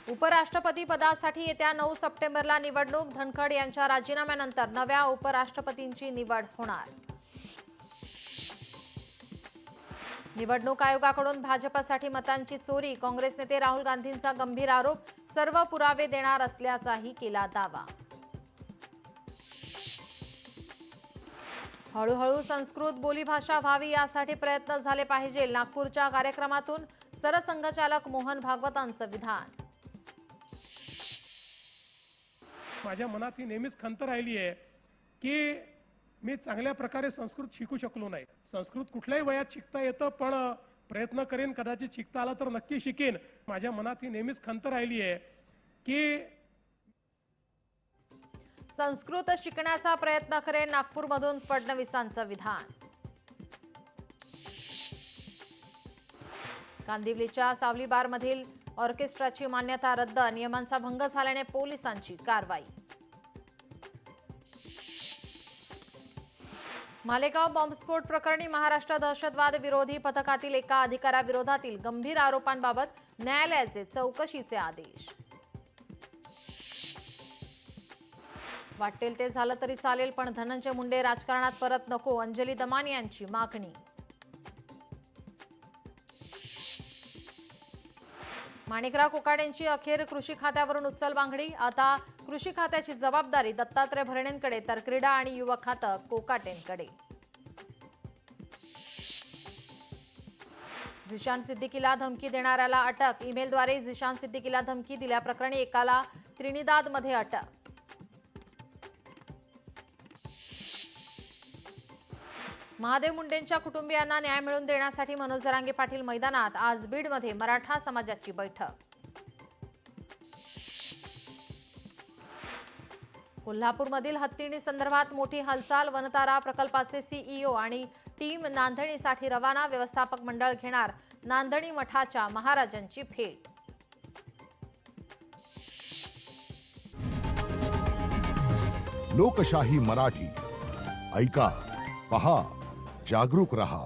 उपराष्ट्रपती पदासाठी येत्या 9 सप्टेंबरला निवडणूक. धनखड यांच्या राजीनाम्यानंतर नव्या उपराष्ट्रपतींची निवड होणार. निवडणूक आयोगाकडून भाजपसाठी मतांची चोरी. काँग्रेस नेते राहुल गांधींचा गंभीर आरोप. सर्व पुरावे देणार असल्याचाही केला दावा. हळूहळू संस्कृत बोलीभाषा व्हावी यासाठी प्रयत्न झाले पाहिजे. नागपूरच्या कार्यक्रमातून सरसंघचालक मोहन भागवतांचं विधान. माझ्या मनात ही नेहमीच खंत राहिली आहे की मी चांगल्या प्रकारे संस्कृत शिकू शकलो नाही. संस्कृत कुठल्याही वयात शिकता येतं, पण प्रयत्न करेन, कदाचित शिकता आला तर नक्की शिकेन. माझ्या मनात ही नेहमीच खंत राहिली आहे की संस्कृत शिकण्याचा प्रयत्न करेन. नागपूरमधून फडणवीसांचं विधान. कांदिवलीच्या सावली बारमधील ऑर्केस्ट्राची मान्यता रद्द. नियमांचा भंग झाल्याने पोलिसांची कारवाई. मालेगाव बॉम्बस्फोट प्रकरणी महाराष्ट्र दहशतवाद विरोधी पथकातील एका अधिकाऱ्याविरोधातील गंभीर आरोपांबाबत न्यायालयाचे चौकशीचे आदेश. वाटेल ते झालं तरी चालेल, पण धनंजय मुंडे राजकारणात परत नको. अंजली दमानी यांची मागणी. माणिकराव कोकाटेंची अखेर कृषी खात्यावरून उचलबांगडी. आता कृषी खात्याची जबाबदारी दत्तात्रय भरणेंकडे, तर क्रीडा आणि युवक खातं कोकाटेंकडे. झिशान सिद्दीकीला धमकी देणाऱ्याला अटक. ईमेलद्वारे झिशान सिद्दीकीला धमकी दिल्याप्रकरणी एकाला त्रिनिदादमध्ये अटक. महादेव मुंडेंच्या कुटुंबियांना न्याय मिळवून देण्यासाठी मनोज जरांगे पाटील मैदानात. आज बीडमध्ये मराठा समाजाची बैठक. कोल्हापूरमधील हत्तीणी संदर्भात मोठी हालचाल. वनतारा प्रकल्पाचे सीईओ आणि टीम नांदणीसाठी रवाना. व्यवस्थापक मंडळ घेणार नांदणी मठाच्या महाराजांची भेट. लोकशाही मराठी ऐका, पहा, जागरूक रहा.